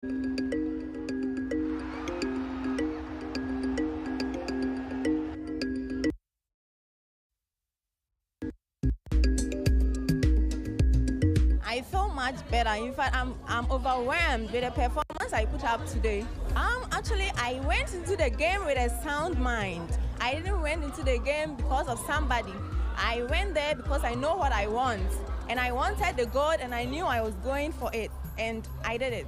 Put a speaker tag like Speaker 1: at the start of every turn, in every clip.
Speaker 1: I feel much better. In fact, I'm overwhelmed with the performance I put up today. Actually, I went into the game with a sound mind. I didn't went into the game because of somebody. I went there because I know what I want. And I wanted the gold and I knew I was going for it. And I did it.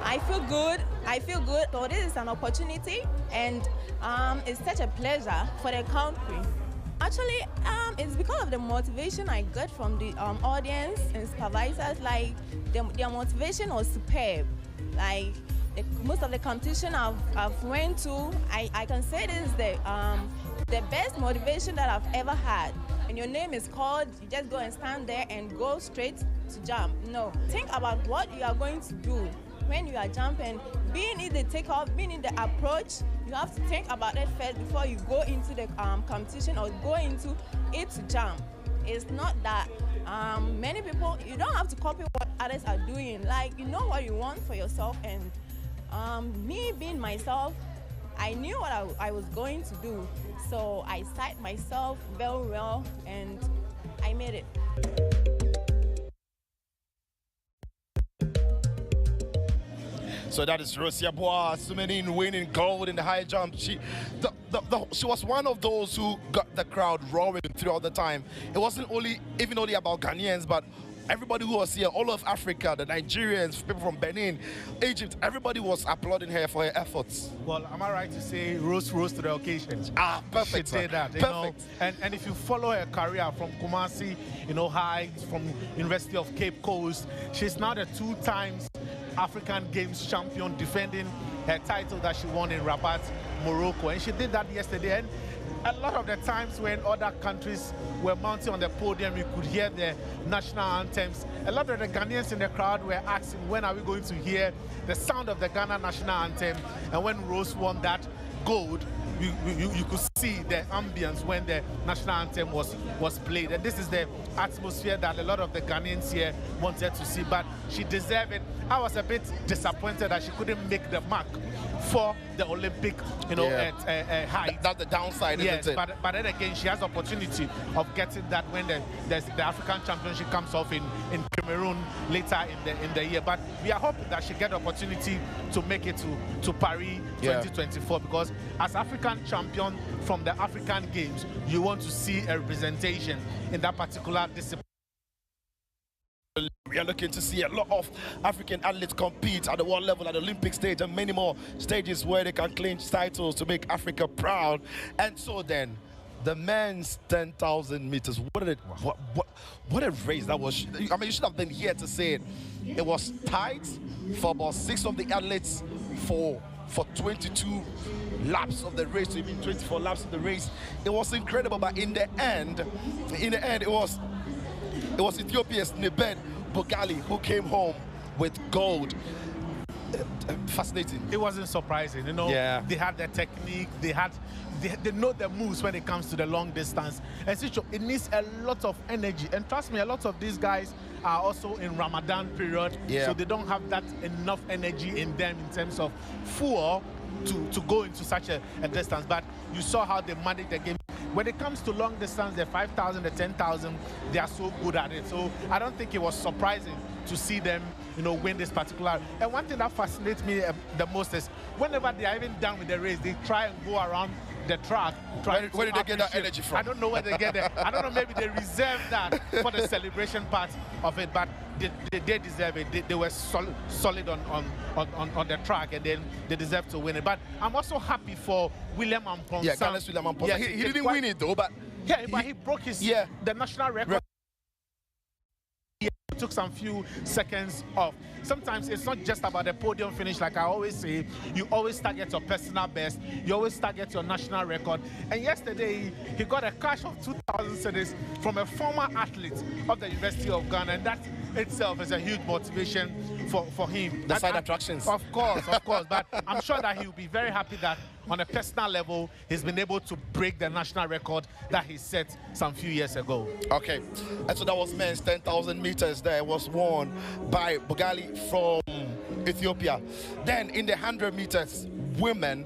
Speaker 1: I feel good. I feel good. So this is an opportunity, and it's such a pleasure for the country. Actually, it's because of the motivation I got from the audience and supervisors. Like their motivation was superb. Like most of the competition I've went to, I can say this is the best motivation that I've ever had. When your name is called, you just go and stand there and go straight to jump. No, think about what you are going to do when you are jumping. Being in the takeoff, being in the approach, you have to think about it first before you go into the competition or go into it to jump. It's not that many people, you don't have to copy what others are doing. Like, you know what you want for yourself, and me being myself, I knew what I was going to do. So I set myself very well and I made it.
Speaker 2: So that is Rosia Bois Sumenin winning gold in the high jump. She was one of those who got the crowd roaring throughout the time. It wasn't only about Ghanaians, but everybody who was here, all of Africa, the Nigerians, people from Benin, Egypt, everybody was applauding her for her efforts.
Speaker 3: Well, am I right to say rose to the occasion?
Speaker 2: Ah, perfect.
Speaker 3: She did that,
Speaker 2: perfect.
Speaker 3: Know, and if you follow her career from Kumasi, High, from University of Cape Coast, she's now the 2 times African Games champion, defending her title that she won in Rabat, Morocco, and she did that yesterday. And a lot of the times when other countries were mounting on the podium, you could hear the national anthems. A lot of the Ghanaians in the crowd were asking, when are we going to hear the sound of the Ghana national anthem? And when Rose won that gold, you could see the ambience when the national anthem was played. And this is the atmosphere that a lot of the Ghanaians here wanted to see, but she deserved it. I was a bit disappointed that she couldn't make the mark for the Olympic, height.
Speaker 2: That's the downside,
Speaker 3: yes,
Speaker 2: isn't it?
Speaker 3: But then again, she has the opportunity of getting that when the African Championship comes off in Cameroon later in the year. But we are hoping that she get the opportunity to make it to Paris 2024, because as African champion from the African Games, you want to see a representation in that particular discipline.
Speaker 2: We are looking to see a lot of African athletes compete at the world level, at the Olympic stage, and many more stages where they can clinch titles to make Africa proud. And so then, the men's 10,000 meters. What a race that was! I mean, you should have been here to say it. It was tight for about 6 of the athletes for 22 laps of the race, so even 24 laps of the race. It was incredible, but in the end, it was Ethiopia's Nibet Bogali who came home with gold. Fascinating.
Speaker 3: It wasn't surprising, They had the technique, they know the moves when it comes to the long distance. And so it needs a lot of energy. And trust me, a lot of these guys are also in Ramadan period, so they don't have that enough energy in them in terms of fuel to go into such a distance. But you saw how they managed the game. When it comes to long distance, the 5,000, the 10,000, they are so good at it. So I don't think it was surprising to see them, win this particular. And one thing that fascinates me the most is whenever they are even done with the race, they try and go around the track.
Speaker 2: Where did they get that energy from?
Speaker 3: I don't know where they get it. I don't know, maybe they reserve that for the celebration part of it, but they deserve it. They were solid on the track, and then they deserve to win it. But I'm also happy for William Amponsah.
Speaker 2: Yeah, Ghana's William Amponsah. Yeah, he didn't win it though, but
Speaker 3: he broke the national record. Took some few seconds off. Sometimes it's not just about the podium finish, like I always say. You always target your personal best. You always target your national record. And yesterday, he got a cash of 2,000 cedis from a former athlete of the University of Ghana, and that itself is a huge motivation for him.
Speaker 2: The side attractions.
Speaker 3: Of course. But I'm sure that he'll be very happy that on a personal level, he's been able to break the national record that he set some few years ago.
Speaker 2: Okay, and so that was men's 10,000 meters there. It was won by Bogali from Ethiopia. Then in the 100 meters, women,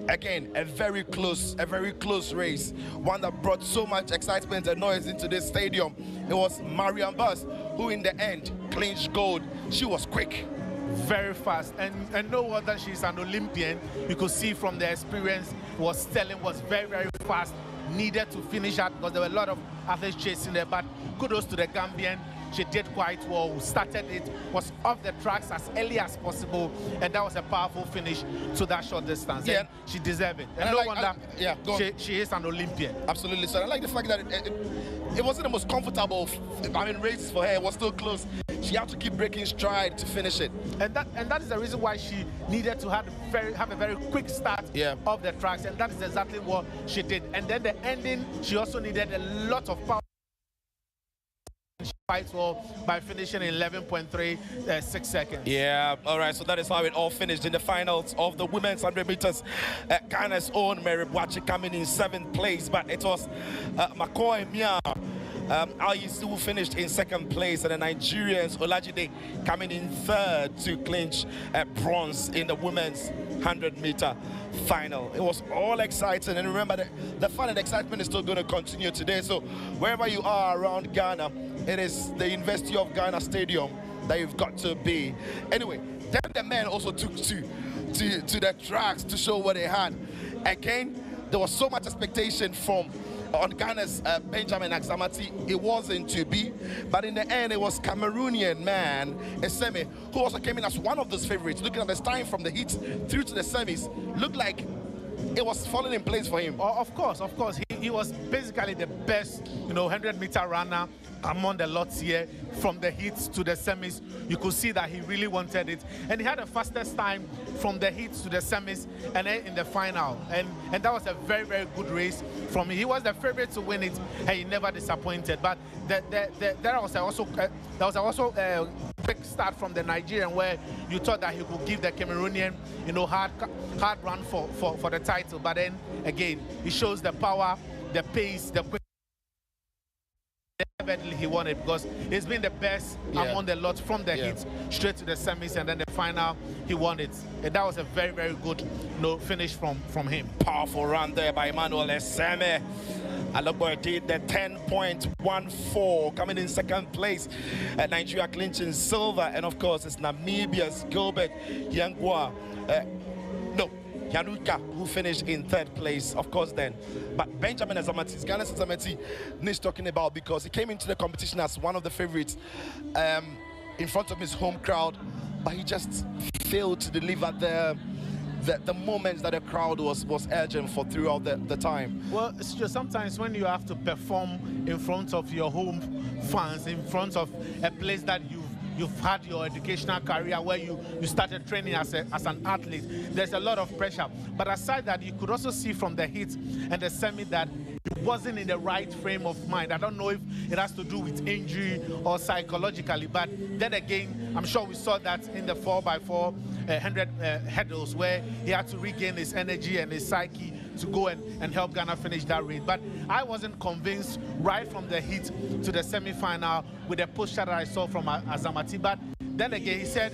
Speaker 2: again, a very close race, one that brought so much excitement and noise into this stadium. It was Mariam Bus who in the end clinched gold. She was quick,
Speaker 3: very fast, and no wonder she's an Olympian. You could see from the experience, was very fast, needed to finish out because there were a lot of athletes chasing her, but kudos to the Gambian. She did quite well, started it, was off the tracks as early as possible, and that was a powerful finish to that short distance.
Speaker 2: Yeah.
Speaker 3: And she deserved it. And
Speaker 2: no
Speaker 3: like, wonder she is an Olympian.
Speaker 2: Absolutely. So I like the fact that it wasn't the most comfortable, races for her. It was still close. She had to keep breaking stride to finish it.
Speaker 3: And that is the reason why she needed to have a very quick start of the tracks, and that is exactly what she did. And then the ending, she also needed a lot of power. She fights well by finishing in 11.36 seconds.
Speaker 2: Yeah, all right, so that is how it all finished in the finals of the women's 100 meters. Ghana's own Mary Boakye coming in 7th place, but it was McCoy Mia Ayisu who finished in 2nd place, and the Nigerians Olajide coming in 3rd to clinch bronze in the women's 100-meter final. It was all exciting, and remember the fun and excitement is still going to continue today. So wherever you are around Ghana, it is the University of Ghana Stadium that you've got to be. Anyway, then the men also took to the tracks to show what they had. Again, there was so much expectation on Ghana's Benjamin Aksamati. It wasn't to be, but in the end, it was Cameroonian man Eseme who also came in as one of those favorites. Looking at his time from the heats through to the semis, looked like it was falling in place for him.
Speaker 3: Of course. He was basically the best, 100-meter runner among the lots here. From the heats to the semis, you could see that he really wanted it, and he had the fastest time from the heats to the semis and then in the final, and that was a very good race from him. He was the favorite to win it, and he never disappointed. But there was also a quick start from the Nigerian where you thought that he could give the Cameroonian hard run for the title, but then again he shows the power, the pace, the quick. Evidently he won it because he's been the best among the lot from the hits straight to the semis, and then the final he won it. And that was a very good finish from him.
Speaker 2: Powerful run there by Emmanuel Eseme. Alogboy did the 10.14, coming in 2nd place. Nigeria clinching silver, and of course it's Namibia's Gilbert Yangwa. Yanuka, who finished in 3rd place, of course, then. But Benjamin Aksamati, Ghana's Aksamati, needs talking about because he came into the competition as one of the favorites in front of his home crowd, but he just failed to deliver the moments that the crowd was urging for throughout the time.
Speaker 3: Well, it's just sometimes when you have to perform in front of your home fans, in front of a place that you've had your educational career, where you started training as an athlete, there's a lot of pressure. But aside that, you could also see from the hits and the semi that he wasn't in the right frame of mind. I don't know if it has to do with injury or psychologically, but then again, I'm sure we saw that in the 4x4 100 hurdles where he had to regain his energy and his psyche to go and help Ghana finish that race. But I wasn't convinced right from the heat to the semi-final with the push that I saw from Aksamati. But then again, he said